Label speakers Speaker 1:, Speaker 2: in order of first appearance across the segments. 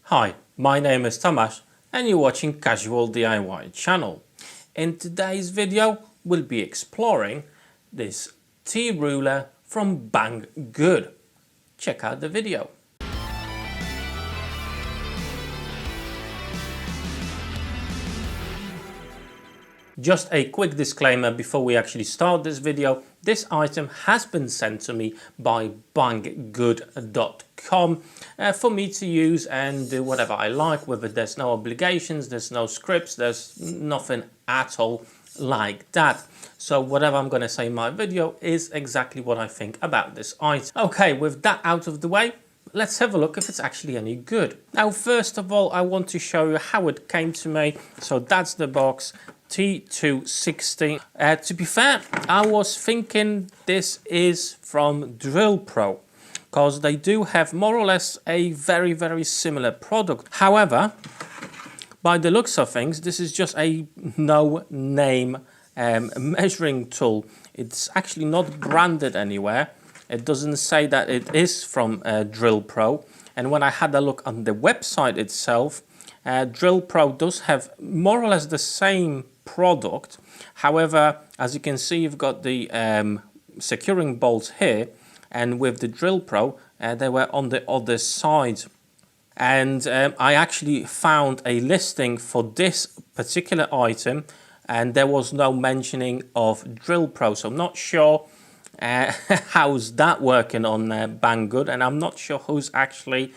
Speaker 1: Hi, my name is Tomasz and you're watching Casual DIY channel. In today's video we'll be exploring this T-ruler from Banggood. Check out the video. Just a quick disclaimer before we actually start this video. This item has been sent to me by Banggood.com for me to use and do whatever I like with it. There's no obligations, there's no scripts, there's nothing at all like that. So whatever I'm going to say in my video is exactly what I think about this item. Okay, with that out of the way, let's have a look if it's actually any good. Now, first of all, I want to show you how it came to me. So that's the box. T260. To be fair, I was thinking this is from Drill Pro because they do have more or less a very similar product. However, by the looks of things, this is just a no-name measuring tool. It's actually not branded anywhere. It doesn't say that it is from Drill Pro. And when I had a look on the website itself, Drill Pro does have more or less the same product. However, as you can see, you've got the securing bolts here, and with the Drill Pro, they were on the other side. And I actually found a listing for this particular item, and there was no mentioning of Drill Pro. So I'm not sure how's that working on Banggood, and I'm not sure who's actually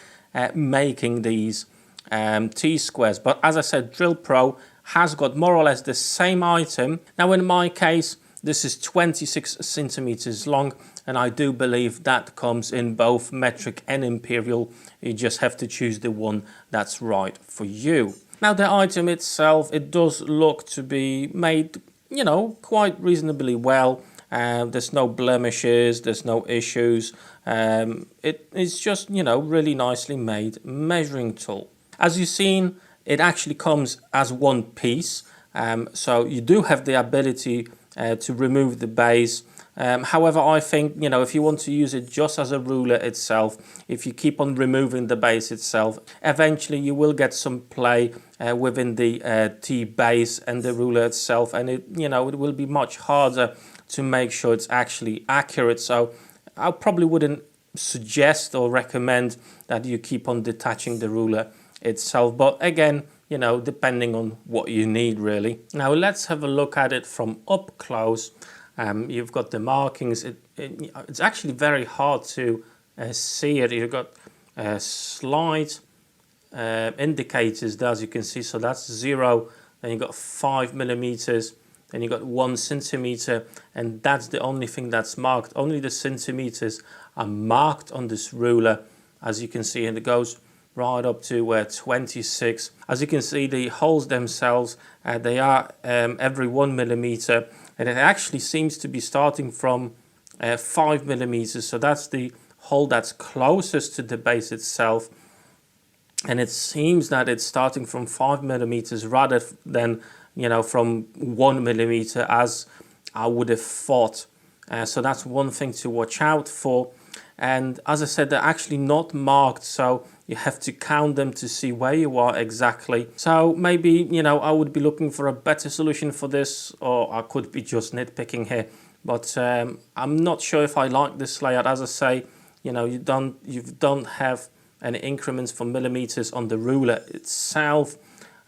Speaker 1: making these T-squares. But as I said, Drill Pro has got more or less the same item. Now in my case, this is 26 centimeters long, and I do believe that comes in both metric and imperial. You just have to choose the one that's right for you. Now the item itself, it does look to be made, you know, quite reasonably well. There's no blemishes, there's no issues. It's just, you know, really nicely made measuring tool. As you've seen, it actually comes as one piece, so you do have the ability to remove the base. However, I think, you know, if you want to use it just as a ruler itself, if you keep on removing the base itself, eventually you will get some play within the T base and the ruler itself, and it, you know, it will be much harder to make sure it's actually accurate. So I probably wouldn't suggest or recommend that you keep on detaching the ruler itself, but again, you know, depending on what you need really. Now let's have a look at it from up close. You've got the markings. It's actually very hard to see it. You've got slight indicators there, as you can see. So that's 0, then you've got 5 millimeters, then you've got 1 centimeter, and that's the only thing that's marked. Only the centimeters are marked on this ruler, as you can see, and it goes right up to 26. As you can see, the holes themselves, they are every 1 millimeter, and it actually seems to be starting from 5 millimeters. So that's the hole that's closest to the base itself, and it seems that it's starting from 5 millimeters rather than, you know, from 1 millimeter as I would have thought. So that's one thing to watch out for. And as I said, they're actually not marked, so you have to count them to see where you are exactly. So maybe, you know, I would be looking for a better solution for this, or I could be just nitpicking here. But I'm not sure if I like this layout. As I say, you know, you don't have any increments for millimeters on the ruler itself.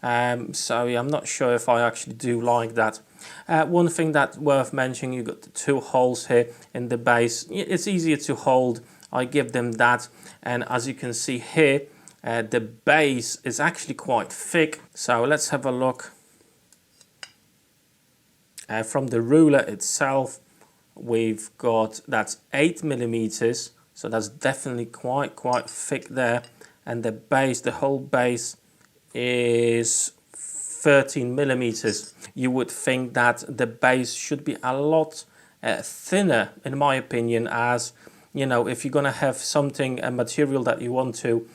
Speaker 1: So yeah, I'm not sure if I actually do like that. One thing that's worth mentioning, you've got the 2 holes here in the base. It's easier to hold, I give them that. And as you can see here, the base is actually quite thick. So let's have a look. From the ruler itself, we've got, that's 8 millimeters. So that's definitely quite thick there. And the base, the whole base is 13 millimeters. You would think that the base should be a lot thinner, in my opinion, as, you know, if you're going to have something, a material that you want to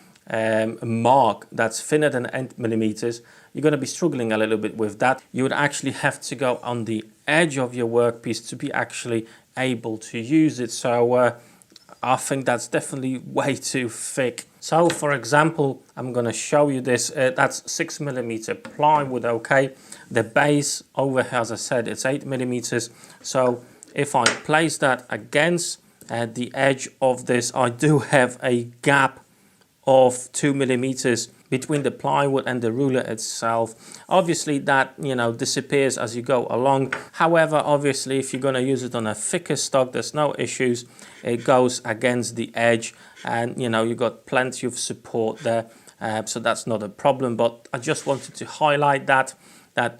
Speaker 1: mark that's thinner than 8 millimeters, you're going to be struggling a little bit with that. You would actually have to go on the edge of your workpiece to be actually able to use it. So I think that's definitely way too thick. So for example, I'm going to show you this. That's 6mm plywood, okay? The base over here, as I said, it's 8mm. So if I place that against the edge of this, I do have a gap of 2mm between the plywood and the ruler itself. Obviously that, you know, disappears as you go along. However, obviously if you're going to use it on a thicker stock, there's no issues. It goes against the edge, and you know, you've got plenty of support there, so that's not a problem. But I just wanted to highlight that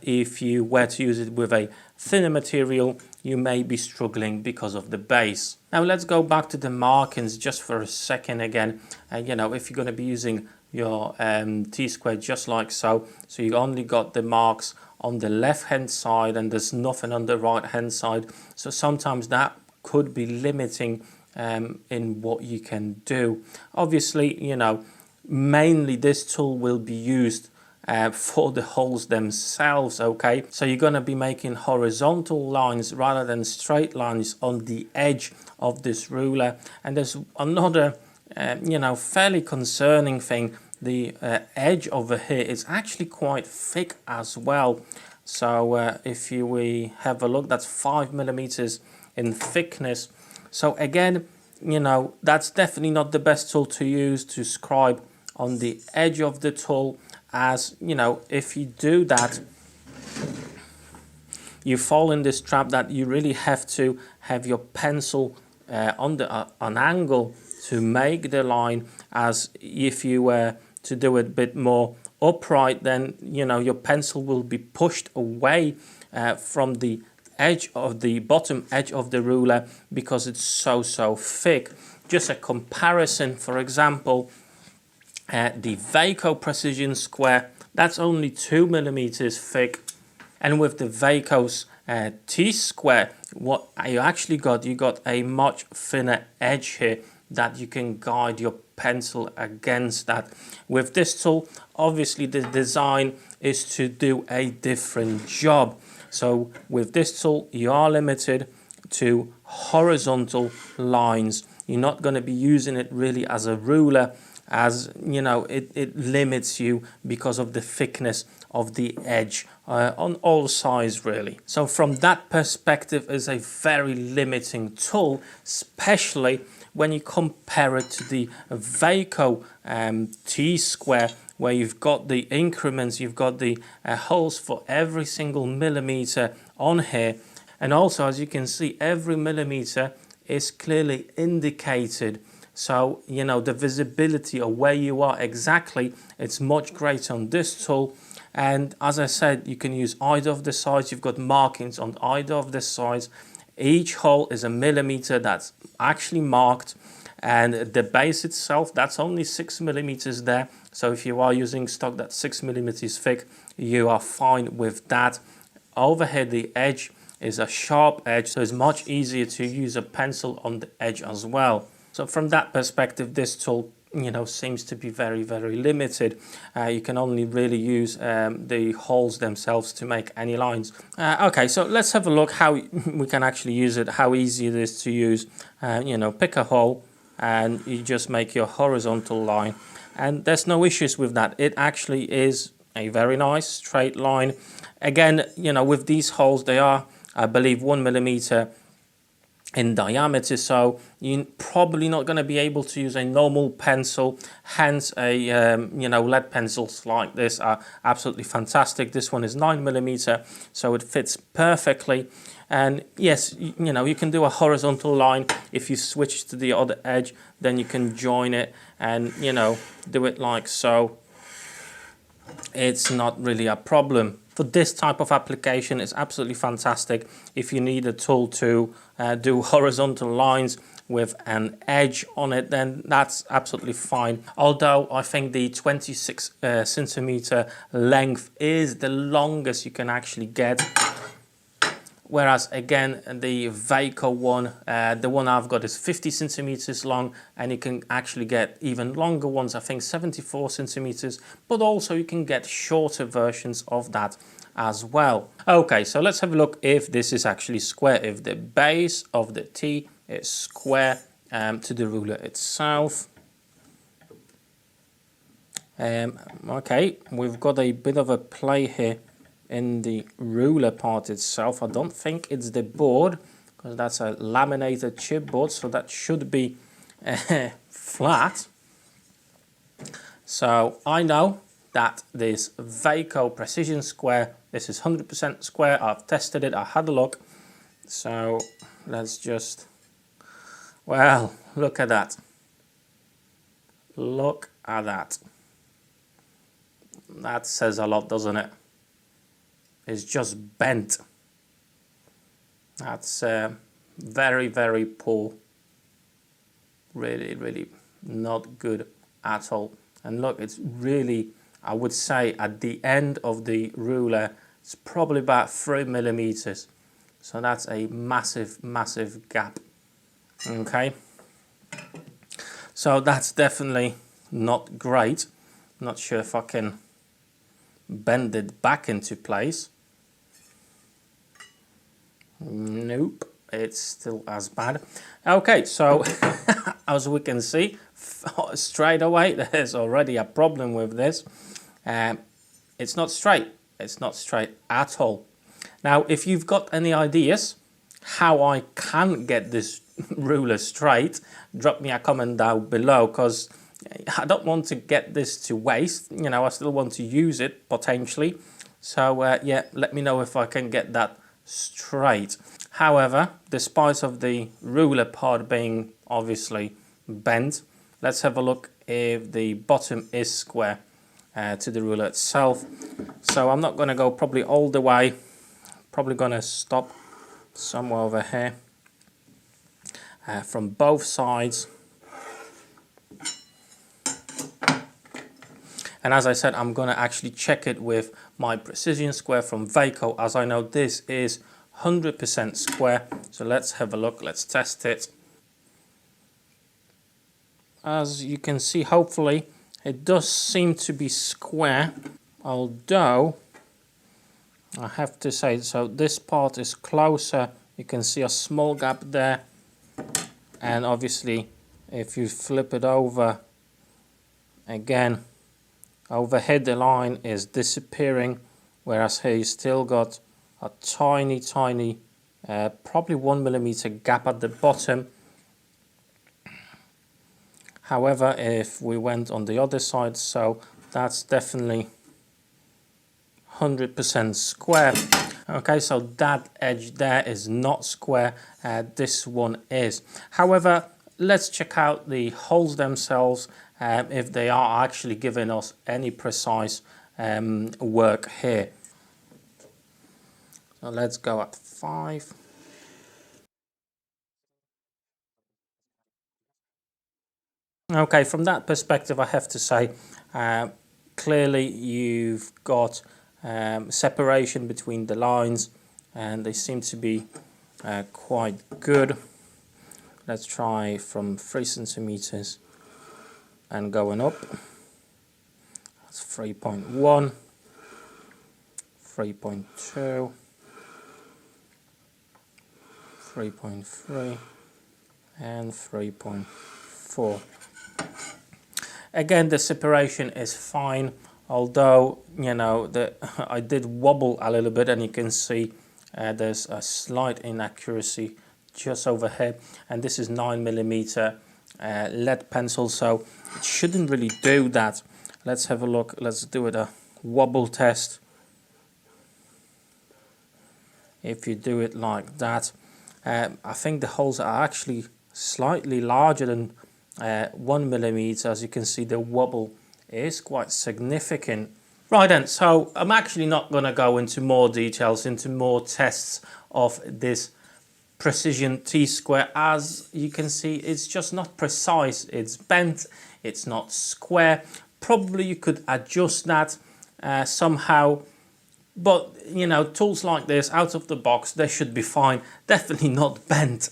Speaker 1: if you were to use it with a thinner material, you may be struggling because of the base. Now let's go back to the markings just for a second again. You know, if you're going to be using your T-square just like so, so you only got the marks on the left hand side and there's nothing on the right hand side, so sometimes that could be limiting in what you can do. Obviously, you know, mainly this tool will be used for the holes themselves, okay? So you're going to be making horizontal lines rather than straight lines on the edge of this ruler. And there's another you know, fairly concerning thing. The edge over here is actually quite thick as well. So if we have a look, that's 5mm in thickness. So again, you know, that's definitely not the best tool to use to scribe on the edge of the tool, as you know, if you do that, you fall in this trap that you really have to have your pencil on an angle to make the line. As if you were to do it a bit more upright, then you know, your pencil will be pushed away from the edge of the bottom edge of the ruler because it's so thick. Just a comparison, for example, the Vaco Precision Square, that's only 2mm thick, and with the Vaco's T-square, what you actually got, you got a much thinner edge here that you can guide your pencil against that. With this tool, obviously the design is to do a different job. So with this tool, you are limited to horizontal lines. You're not going to be using it really as a ruler, as you know, it limits you because of the thickness of the edge on all sides really. So from that perspective, is a very limiting tool, especially when you compare it to the Vaco T-square, where you've got the increments, you've got the holes for every single millimeter on here, and also as you can see, every millimeter is clearly indicated. So you know, the visibility of where you are exactly, it's much greater on this tool. And as I said, you can use either of the sides. You've got markings on either of the sides. Each hole is a millimeter that's actually marked, and the base itself, that's only 6mm there. So if you are using stock that's 6mm thick, you are fine with that. Over here, the edge is a sharp edge, so it's much easier to use a pencil on the edge as well. So from that perspective, this tool, you know, seems to be very limited. You can only really use the holes themselves to make any lines. Okay, so let's have a look how we can actually use it, how easy it is to use. You know, pick a hole and you just make your horizontal line, and there's no issues with that. It actually is a very nice straight line. Again, you know, with these holes, they are, I believe, 1mm in diameter, so you're probably not going to be able to use a normal pencil. Hence a you know, lead pencils like this are absolutely fantastic. This one is 9mm, so it fits perfectly. And yes, you know, you can do a horizontal line. If you switch to the other edge, then you can join it and, you know, do it like so. It's not really a problem. For this type of application, it's absolutely fantastic. If you need a tool to do horizontal lines with an edge on it, then that's absolutely fine. Although I think the 26 centimeter length is the longest you can actually get. Whereas again, the Vaco one, the one I've got is 50 centimeters long, and you can actually get even longer ones, I think 74 centimeters, but also you can get shorter versions of that as well. Okay, so let's have a look if this is actually square, if the base of the T is square to the ruler itself. Okay, we've got a bit of a play here in the ruler part itself. I don't think it's the board, because that's a laminated chipboard, so that should be flat. So I know that this Vaco Precision Square, this is 100% square. I've tested it, I had a look. So let's just, well, look at that. Look at that. That says a lot, doesn't it? It's just bent. That's very, very poor. Really, really not good at all. And look, it's really, I would say at the end of the ruler, it's probably about 3 millimeters. So that's a massive, massive gap. Okay. So that's definitely not great. Not sure if I can bend it back into place. Nope, it's still as bad. Okay, so as we can see straight away, there's already a problem with this. It's not straight. It's not straight at all. Now, if you've got any ideas how I can get this ruler straight, drop me a comment down below, because I don't want to get this to waste. You know, I still want to use it potentially. So yeah, let me know if I can get that straight. However, despite of the ruler part being obviously bent, let's have a look if the bottom is square to the ruler itself. So I'm not going to go probably all the way, probably going to stop somewhere over here from both sides. And as I said, I'm going to actually check it with my precision square from Vaco, as I know this is 100% square. So let's have a look, let's test it. As you can see, hopefully it does seem to be square, although I have to say, so this part is closer. You can see a small gap there, and obviously if you flip it over again, over here the line is disappearing, whereas here you still got a tiny probably 1 millimeter gap at the bottom. However, if we went on the other side, so that's definitely 100% square. Okay, so that edge there is not square, this one is. However, let's check out the holes themselves, if they are actually giving us any precise work here. So let's go at 5. Okay, from that perspective, I have to say, clearly you've got separation between the lines, and they seem to be quite good. Let's try from 3 centimeters and going up. That's 3.1, 3.2, 3.3, and 3.4. Again, the separation is fine, although, you know, I did wobble a little bit, and you can see there's a slight inaccuracy just over here, and this is 9mm lead pencil, so it shouldn't really do that. Let's have a look. Let's do it a wobble test. If you do it like that, I think the holes are actually slightly larger than 1 millimeter. As you can see, the wobble is quite significant. Right then, so I'm actually not going to go into more details, into more tests of this precision T-square. As you can see, it's just not precise. It's bent, it's not square. Probably you could adjust that somehow, but you know, tools like this out of the box, they should be fine. Definitely not bent.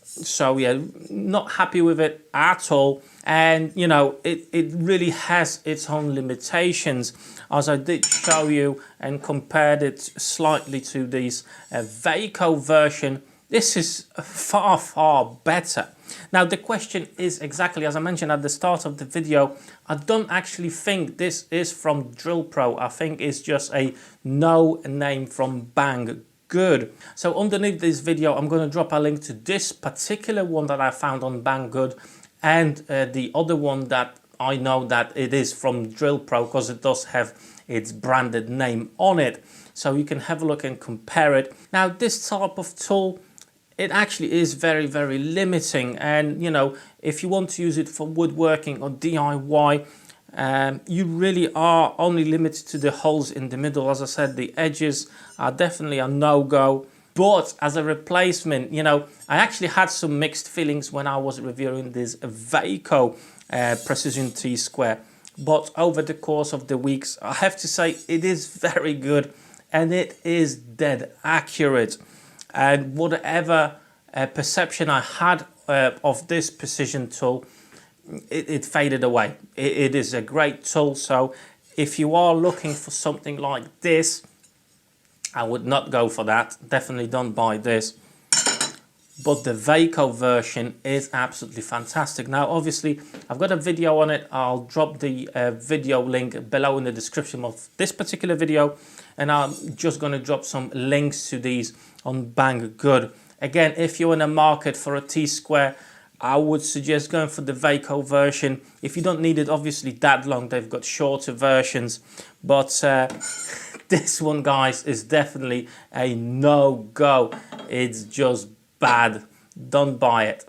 Speaker 1: So yeah, not happy with it at all. And you know, it really has its own limitations, as I did show you and compared it slightly to this Vaco version. This is far, far better. Now the question is exactly as I mentioned at the start of the video, I don't actually think this is from Drill Pro. I think it's just a no name from Banggood. So underneath this video, I'm going to drop a link to this particular one that I found on Banggood and the other one that I know that it is from Drill Pro because it does have its branded name on it. So you can have a look and compare it. Now this type of tool, it actually is very, very limiting, and you know, if you want to use it for woodworking or DIY, you really are only limited to the holes in the middle. As I said, the edges are definitely a no-go. But as a replacement, you know, I actually had some mixed feelings when I was reviewing this Vaco Precision T-Square. But over the course of the weeks, I have to say it is very good and it is dead accurate. And whatever perception I had of this precision tool, it faded away. It is a great tool. So if you are looking for something like this, I would not go for that. Definitely don't buy this. But the Vaco version is absolutely fantastic. Now, obviously, I've got a video on it. I'll drop the video link below in the description of this particular video. And I'm just going to drop some links to these on Banggood. Again, if you're in the market for a T-Square, I would suggest going for the Vaco version. If you don't need it, obviously, that long, they've got shorter versions. But this one, guys, is definitely a no-go. It's just bad. Don't buy it.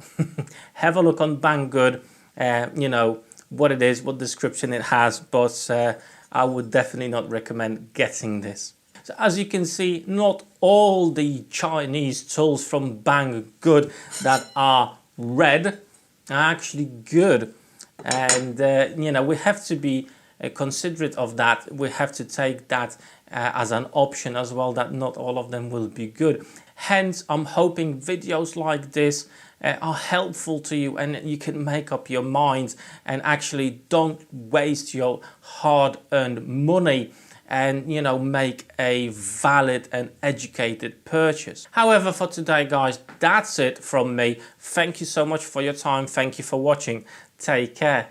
Speaker 1: Have a look on Banggood, you know, what it is, what description it has, but I would definitely not recommend getting this. So as you can see, not all the Chinese tools from Banggood that are red are actually good. And, you know, we have to be considerate of that. We have to take that as an option as well, that not all of them will be good. Hence, I'm hoping videos like this are helpful to you and you can make up your mind and actually don't waste your hard-earned money and, you know, make a valid and educated purchase. However, for today, guys, that's it from me. Thank you so much for your time. Thank you for watching. Take care.